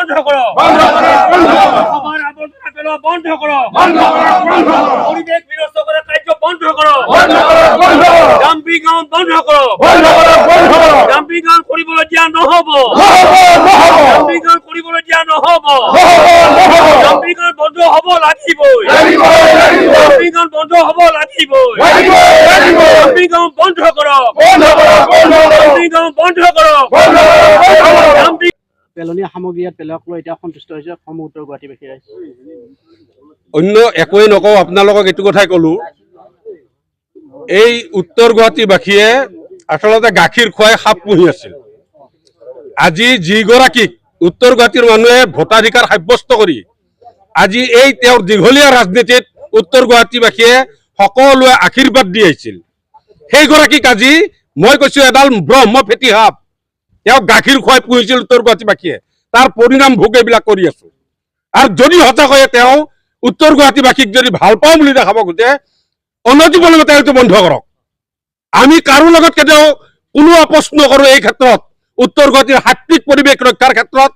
বন্ধ কৰো সবাৰ আবৰ্জনা পেলো বন্ধ কৰো পৰিবেশ বিনষ্ট কৰে কাৰ্য বন্ধ কৰো ডাম্পিং গ্ৰাউন্ড বন্ধ কৰো ডাম্পিং গ্ৰাউন্ড কৰিবলৈ দিয়া নহব ডাম্পিং গ্ৰাউন্ড কৰিবলৈ দিয়া নহব ডাম্পিং গ্রাউন্ড বন্ধ হব লাগিবই ডাম্পিং গ্রাউন্ড বন্ধ হব লাগিবই ডাম্পিং গ্রাউন্ড বন্ধ করো ডাম্পিং গ্রাউন্ড বন্ধ করো ডাম্পিং পেলনীয়া সামগ্ৰী ইয়াত পেলোৱাক লৈ এতিয়া সন্তুষ্ট হৈছে অসম উত্তৰ গুৱাহাটীবাসী ৰাইজ। অন্য একোৱেই নকওঁ, আপোনালোকক এইটো কথাই ক'লো, এই উত্তৰ গুৱাহাটীবাসীয়ে আচলতে গাখীৰ খুৱাই সাপ পুহি আছিল। আজি যিগৰাকীক উত্তৰ গুৱাহাটীৰ মানুহে ভোটাধিকাৰ সাব্যস্ত কৰি আজি এই তেওঁৰ দীঘলীয়া ৰাজনীতিত উত্তৰ গুৱাহাটীবাসীয়ে সকলোৱে আশীৰ্বাদ দি আহিছিল, সেইগৰাকীক আজি মই কৈছোঁ এডাল ব্ৰহ্ম ফেটি সাপ তেওঁক গাখীৰ খুৱাই পুহিছিল উত্তৰ গুৱাহাটীবাসীয়ে, তাৰ পৰিণাম ভোগ এইবিলাক কৰি আছো। আৰু যদি সঁচাকৈয়ে তেওঁ উত্তৰ গুৱাহাটীবাসীক যদি ভাল পাওঁ বুলি দেখাব খোজে অনতিপলমে এইটো বন্ধ কৰক। আমি কাৰো লগত কেতিয়াও কোনো আপোচ নকৰোঁ। এই ক্ষেত্ৰত উত্তৰ গুৱাহাটীৰ সাত্বিক পৰিৱেশ ৰক্ষাৰ ক্ষেত্ৰত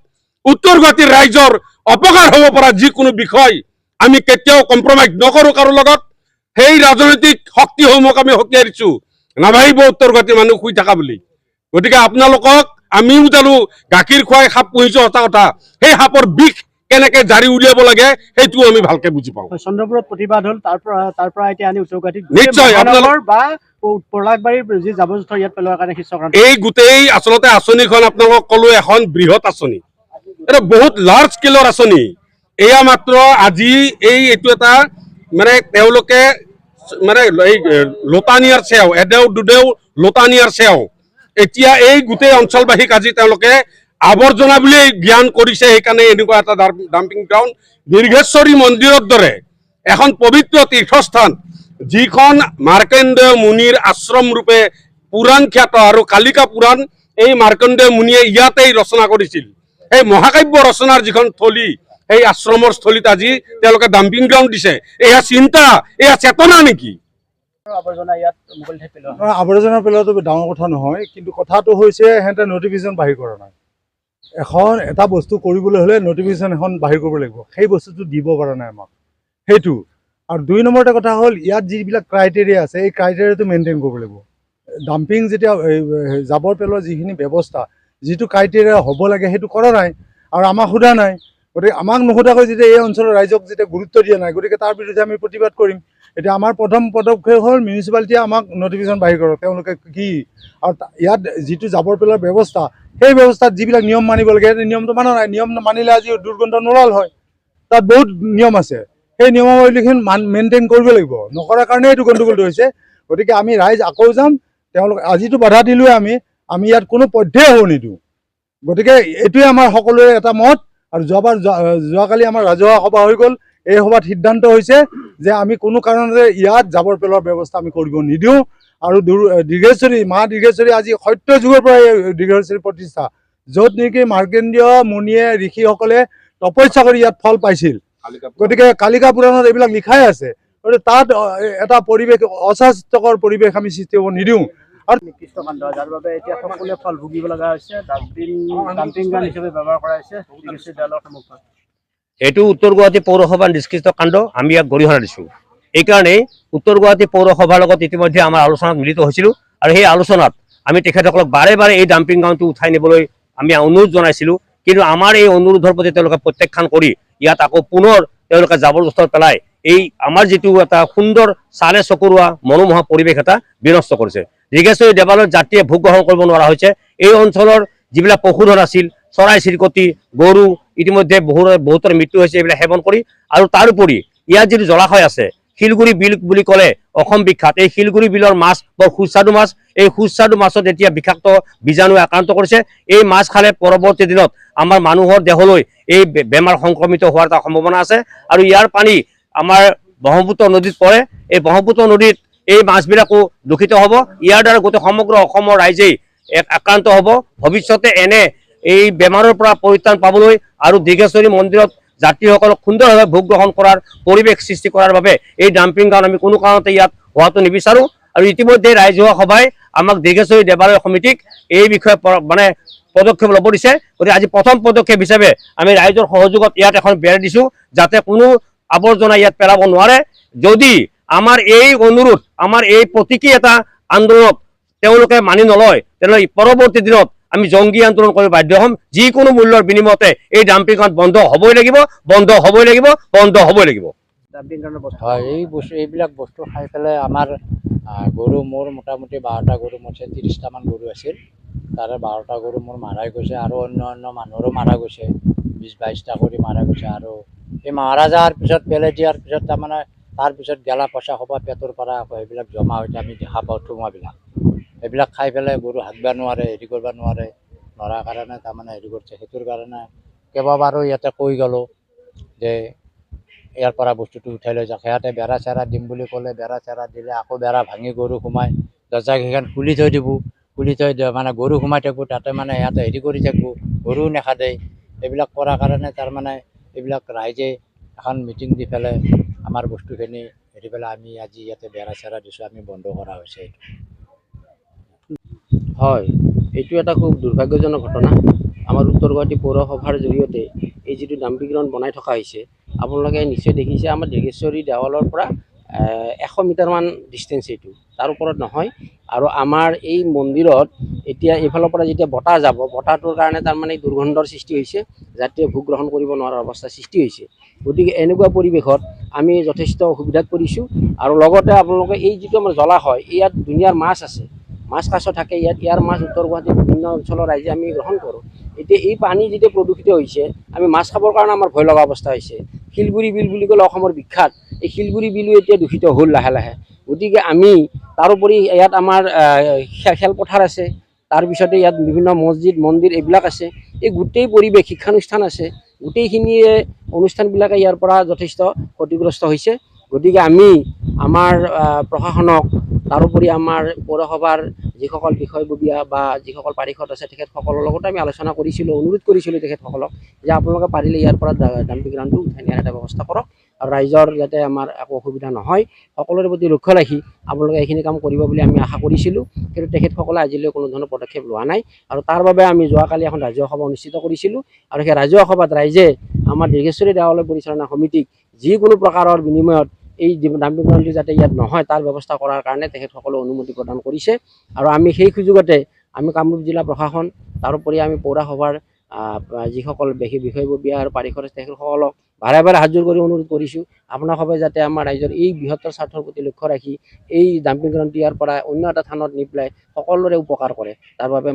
উত্তৰ গুৱাহাটীৰ ৰাইজৰ অপকাৰ হ'ব পৰা যিকোনো বিষয় আমি কেতিয়াও কম্প্ৰমাইজ নকৰোঁ কাৰো লগত। সেই ৰাজনৈতিক শক্তিসমূহক আমি সকীয়াই দিছোঁ, নাভাবিব উত্তৰ গুৱাহাটীৰ মানুহ শুই থকা বুলি। গতিকে আপোনালোকক আমিও জানো গাখীৰ খুৱাই সাপ পুহিছোঁ সঁচা কথা, সেই সাপৰ বিষ কেনেকে জাৰি উলিয়াব লাগে সেইটোও আমি ভালকে বুজি পাওঁ। চন্দ্ৰপুৰত প্ৰতিবাদ হ'ল, তাৰ পৰা এতিয়া আনি উত্তৰ গুৱাহাটীত নিশ্চয় আপোনালোকৰ বা পলাশবাৰীৰ যি জাবৰ জোঁথৰ ইয়াত পেলোৱাৰ কাৰণে চক্ৰান্ত এই গোটেই আচলতে আঁচনিখন আপোনালোকক ক'লো এখন বৃহৎ আঁচনি, এটা বহুত লাৰ্জ স্কেলৰ আঁচনি। এয়া মাত্ৰ আজি এইটো এটা মানে তেওঁলোকে মানে এই লোটানিয়াৰ চেও এদেও দুদেও লোটানিয়াৰ চেও এতিয়া এই গোটেই অঞ্চলবাসীক আজি তেওঁলোকে আৱৰ্জনা বুলি জ্ঞান কৰিছে। সেইকাৰণে এনেকুৱা এটা ডাম্পিং গ্ৰাউণ্ড দীৰ্ঘেশ্বৰী মন্দিৰৰ দৰে এখন পবিত্ৰ তীৰ্থস্থান, যিখন মাৰ্কণ্ডেয় মুনিৰ আশ্ৰম ৰূপে পুৰাণ খ্যাত আৰু কালিকা পুৰাণ এই মাৰ্কণ্ডেয় মুনিয়ে ইয়াতেই ৰচনা কৰিছিল। এই মহাকাব্য ৰচনাৰ যিখন থলী সেই আশ্ৰমৰ স্থলীত আজি তেওঁলোকে ডাম্পিং গ্ৰাউণ্ড দিছে। এয়া চিন্তা, এয়া চেতনা নেকি? আৱৰ্জনা পেলোৱাটো ডাঙৰ কথা নহয়, কিন্তু কথাটো হৈছে সিহঁতে নটিফিকেশ্যন বাহিৰ কৰা নাই। এটা বস্তু কৰিবলৈ হ'লে নটিফিকেশ্যন এখন বাহিৰ কৰিব লাগিব, সেই বস্তুটো দিব পৰা নাই আমাক, সেইটো। আৰু 2 নম্বৰতে কথা হ'ল ইয়াত যিবিলাক ক্ৰাইটেৰিয়া আছে এই ক্ৰাইটেৰিয়াটো মেইনটেইন কৰিব লাগিব। ডাম্পিং যেতিয়া জাবৰ পেলোৱা যিখিনি ব্যৱস্থা যিটো ক্ৰাইটেৰিয়া হ'ব লাগে সেইটো কৰা নাই আৰু আমাক সোধা নাই। গতিকে আমাক নোসোধাকৈ যেতিয়া এই অঞ্চলৰ ৰাইজক যেতিয়া গুৰুত্ব দিয়া নাই, গতিকে তাৰ বিৰুদ্ধে আমি প্ৰতিবাদ কৰিম। এতিয়া আমাৰ প্ৰথম পদক্ষেপ হ'ল মিউনিচিপালিটিয়ে আমাক নটিফিকেশ্যন বাহিৰ কৰক, তেওঁলোকে কি আৰু ইয়াত যিটো জাবৰ পেলোৱাৰ ব্যৱস্থা সেই ব্যৱস্থাত যিবিলাক নিয়ম মানিব লাগে সেই নিয়মটো মানা নাই। নিয়ম মানিলে আজি দুৰ্গন্ধ নোলাল হয়, তাত বহুত নিয়ম আছে, সেই নিয়মাৱলীখিনি মেইনটেইন কৰিব লাগিব, নকৰাৰ কাৰণে এইটো গণ্ডগোলটো হৈছে। গতিকে আমি ৰাইজ আকৌ যাম, তেওঁলোকে আজিতো বাধা দিলোৱে আমি ইয়াত কোনো পধ্যেই হ'ব নিদিওঁ। গতিকে এইটোৱে আমাৰ সকলোৰে এটা মত। আৰু যোৱাকালি আমাৰ ৰাজহুৱা সভা হৈ গ'ল, এই সভাত সিদ্ধান্ত হৈছে যে আমি কোনো কাৰণতে ইয়াত জাবৰ পেলোৱাৰ ব্যৱস্থা আমি কৰিব নিদিওঁ। আৰু দীৰ্ঘেশ্বৰী মা দীৰ্ঘেশ্বৰী আজি সত্য যুগৰ পৰা দীৰ্ঘেশ্বৰী প্ৰতিষ্ঠা, য'ত নেকি মাৰ্কণ্ডেয় মুনিয়ে ঋষিসকলে তপস্যা কৰি ইয়াত ফল পাইছিল। গতিকে কালিকা পুৰাণত এইবিলাক লিখাই আছে। গতিকে তাত এটা পৰিৱেশ অস্বাস্থ্যকৰ পৰিৱেশ আমি সৃষ্টি হ'ব নিদিওঁ। আৰু নিকৃষ্ট কাণ্ড যাৰ বাবে এতিয়া সকলোৱে ফল ভুগিব লগা হৈছে, ডাম্পিং গ্ৰাউণ্ড হিচাপে ব্যৱহাৰ কৰা হৈছে দলৰ সন্মুখত। এইটো উত্তৰ গুৱাহাটী পৌৰসভাৰ নিষ্কৃষ্ট কাণ্ড, আমি ইয়াক গৰিহণা দিছোঁ। এইকাৰণেই উত্তৰ গুৱাহাটী পৌৰসভাৰ লগত ইতিমধ্যে আমাৰ আলোচনাত মিলিত হৈছিলোঁ আৰু সেই আলোচনাত আমি তেখেতসকলক বাৰে বাৰে এই ডাম্পিং গ্ৰাউণ্ডটো উঠাই নিবলৈ আমি অনুৰোধ জনাইছিলোঁ। কিন্তু আমাৰ এই অনুৰোধৰ প্ৰতি তেওঁলোকে প্ৰত্যাখ্যান কৰি ইয়াত আকৌ পুনৰ তেওঁলোকে জাবৰ জোঁথৰ পেলাই এই আমাৰ যিটো এটা সুন্দৰ চালে চকুৰোৱা মনোমোহা পৰিৱেশ এটা বিনষ্ট কৰিছে। দীৰ্ঘেশ্বৰী দেৱালয়ত যাত্ৰীয়ে ভোগ গ্ৰহণ কৰিব নোৱাৰা হৈছে। এই অঞ্চলৰ যিবিলাক পশুধন আছিল, চৰাই চিৰিকটি, গৰু, ইতিমধ্যে বহুতৰ মৃত্যু হৈছে এইবিলাক সেৱন কৰি। আৰু তাৰোপৰি ইয়াত যিটো জলাশয় আছে শিলগুৰি বিল বুলি ক'লে অসম বিখ্যাত, এই শিলগুৰি বিলৰ মাছ বৰ সুস্বাদু মাছ। এই সুস্বাদু মাছত এতিয়া বিষাক্ত বীজাণুৱে আক্ৰান্ত কৰিছে। এই মাছ খালে পৰৱৰ্তী দিনত আমাৰ মানুহৰ দেহলৈ এই বেমাৰ সংক্ৰমিত হোৱাৰ এটা সম্ভাৱনা আছে। আৰু ইয়াৰ পানী আমাৰ ব্ৰহ্মপুত্ৰ নদীত পৰে, এই ব্ৰহ্মপুত্ৰ নদীত এই মাছবিলাকো দূষিত হ'ব। ইয়াৰ দ্বাৰা গোটেই সমগ্ৰ অসমৰ ৰাইজেই আক্ৰান্ত হ'ব। ভৱিষ্যতে এনে এই বেমাৰৰ পৰা পৰিত্ৰাণ পাবলৈ আৰু দীৰ্ঘেশ্বৰী মন্দিৰত যাত্ৰীসকলক সুন্দৰভাৱে ভোগ গ্ৰহণ কৰাৰ পৰিৱেশ সৃষ্টি কৰাৰ বাবে এই ডাম্পিং গ্ৰাউণ্ড আমি কোনো কাৰণতে ইয়াত হোৱাটো নিবিচাৰোঁ। আৰু ইতিমধ্যে ৰাইজহুৱা সভাই আমাক দীৰ্ঘেশ্বৰী দেৱালয় সমিতিক এই বিষয়ে মানে পদক্ষেপ ল'ব দিছে। গতিকে আজি প্ৰথম পদক্ষেপ হিচাপে আমি ৰাইজৰ সহযোগত ইয়াত এখন বেৰ দিছোঁ, যাতে কোনো আৱৰ্জনা ইয়াত পেলাব নোৱাৰে। যদি আমাৰ এই অনুৰোধ, আমাৰ এই প্ৰতীকী এটা আন্দোলনত তেওঁলোকে মানি নলয়, তেনেহ'লে পৰৱৰ্তী দিনত আমি জংগী আন্দোলন কৰিব বাধ্য হ'ম। যিকোনো মূল্যৰ বিনিময়তে এই ডাম্পিং গ্ৰাউণ্ড বন্ধ হ'বই লাগিব, বন্ধ হ'বই লাগিব, বন্ধ হ'বই লাগিব। ডাম্পিং গ্ৰাউণ্ডৰ বস্তু হয়, এইবিলাক বস্তু খাই পেলাই আমাৰ গৰু মোৰ মোটামুটি 12টা গৰু মুঠে 30টামান গৰু আছিল। তাৰে 12টা গৰু মোৰ মাৰাই গৈছে আৰু অন্য মানুহৰো মাৰা গৈছে, 20-22টা কৰি মাৰা গৈছে। আৰু এই মাৰা যোৱাৰ পিছত পেলাই দিয়াৰ পিছত তাৰমানে তাৰপিছত গেলা পচা সোপা পেটৰ পৰা আকৌ সেইবিলাক জমা হৈছে, আমি দেখা পাওঁ ঠুঙাবিলাক। সেইবিলাক খাই পেলাই গৰু হাগবা নোৱাৰে, হেৰি কৰিব নোৱাৰে, নৰাৰ কাৰণে তাৰমানে হেৰি কৰিছে। সেইটোৰ কাৰণে কেইবাবাৰো ইয়াতে কৈ গ'লোঁ যে ইয়াৰ পৰা বস্তুটো উঠাই লৈ যাওক। সিহঁতে বেৰা চেৰা দিম বুলি ক'লে, বেৰা চেৰা দিলে আকৌ বেৰা ভাঙি গৰু সোমাই, দৰ্জাকেইখন খুলি থৈ দিব, খুলি থৈ মানে গৰু সোমাই থাকিব, তাতে মানে সিহঁতে হেৰি কৰি থাকিব, গৰুও নেখাদে। এইবিলাক কৰাৰ কাৰণে তাৰমানে এইবিলাক ৰাইজে এখন মিটিং দি পেলাই আমাৰ বস্তুখিনি হেৰি পেলাই আমি আজি ইয়াতে বেৰা চেৰা দিছোঁ, আমি বন্ধ কৰা হৈছে। হয়, এইটো এটা খুব দুৰ্ভাগ্যজনক ঘটনা। আমাৰ উত্তৰ গুৱাহাটী পৌৰসভাৰ জৰিয়তে এই যিটো ডাম্পিং গ্ৰাউণ্ড বনাই থকা হৈছে, আপোনালোকে নিশ্চয় দেখিছে আমাৰ দীৰ্ঘেশ্বৰী দেৱালৰ পৰা 100 মিটাৰমান ডিষ্টেঞ্চ এইটো, তাৰ ওপৰত নহয়। আৰু আমাৰ এই মন্দিৰত এতিয়া এইফালৰ পৰা যেতিয়া বতাহ যাব, বতাহটোৰ কাৰণে তাৰমানে দুৰ্গন্ধৰ সৃষ্টি হৈছে, যাত্ৰীয়ে ভোগ গ্ৰহণ কৰিব নোৱাৰাৰ অৱস্থাৰ সৃষ্টি হৈছে। গতিকে এনেকুৱা পৰিৱেশত আমি যথেষ্ট অসুবিধাত পৰিছোঁ। আৰু লগতে আপোনালোকে এই যিটো আমাৰ জলাশয়, ইয়াত দুনীয়াৰ মাছ আছে, মাছ কাছ থাকে ইয়াত। ইয়াৰ মাছ উত্তৰ গুৱাহাটীৰ বিভিন্ন অঞ্চলৰ ৰাইজে আমি গ্ৰহণ কৰোঁ। এতিয়া এই পানী যেতিয়া প্ৰদূষিত হৈছে, আমি মাছ খাবৰ কাৰণে আমাৰ ভয় লগা অৱস্থা হৈছে। শিলগুৰি বিল বুলি ক'লে অসমৰ বিখ্যাত, এই শিলগুৰি বিলো এতিয়া দূষিত হ'ল লাহে লাহে। গতিকে আমি তাৰোপৰি ইয়াত আমাৰ খেলপথাৰ আছে, তাৰপিছতে ইয়াত বিভিন্ন মছজিদ মন্দিৰ এইবিলাক আছে, এই গোটেই পৰিৱেশ, শিক্ষানুষ্ঠান আছে, গোটেইখিনিয়ে অনুষ্ঠানবিলাকে ইয়াৰ পৰা যথেষ্ট ক্ষতিগ্ৰস্ত হৈছে। গতিকে আমি আমাৰ প্ৰশাসনক, তাৰোপৰি আমাৰ পৌৰসভাৰ যিসকল বিষয়ববীয়া বা যিসকল পাৰিষদ আছে তেখেতসকলৰ লগতে আমি আলোচনা কৰিছিলোঁ, অনুৰোধ কৰিছিলোঁ তেখেতসকলক যে আপোনালোকে পাৰিলে ইয়াৰ পৰা ডাম্পিং গ্ৰাউণ্ডটো উঠাই নিয়াৰ এটা ব্যৱস্থা কৰক, আৰু ৰাইজৰ যাতে আমাৰ একো অসুবিধা নহয়, সকলোৰে প্ৰতি লক্ষ্য ৰাখি আপোনালোকে এইখিনি কাম কৰিব বুলি আমি আশা কৰিছিলোঁ। কিন্তু তেখেতসকলে আজিলৈ কোনো ধৰণৰ পদক্ষেপ লোৱা নাই। আৰু তাৰ বাবে আমি যোৱাকালি এখন ৰাজহুৱা সভা অনুষ্ঠিত কৰিছিলোঁ, আৰু সেই ৰাজহুৱা সভাত ৰাইজে আমাৰ দীৰ্ঘেশ্বৰী দেৱালয় পৰিচালনা সমিতিক যিকোনো প্ৰকাৰৰ বিনিময়ত এই ডাম্পিং গ্ৰাউণ্ডটো যাতে ইয়াত নহয় তাৰ ব্যৱস্থা কৰাৰ কাৰণে তেখেতসকলে অনুমতি প্ৰদান কৰিছে। আৰু আমি সেই সুযোগতে আমি কামৰূপ জিলা প্ৰশাসন, তাৰোপৰি আমি পৌৰসভাৰ যিসকল বিষয়ববীয়া আৰু পাৰিষদ তেখেতসকলক বাৰে বাৰে হাত জোৰ কৰি অনুৰোধ কৰিছোঁ, আপোনালোকে যাতে আমাৰ ৰাইজৰ এই বৃহত্তৰ স্বাৰ্থৰ প্ৰতি লক্ষ্য ৰাখি এই ডাম্পিং গ্ৰাউণ্ডটো ইয়াৰ পৰা অন্য এটা স্থানত নি পেলাই সকলোৰে উপকাৰ কৰে, তাৰ বাবে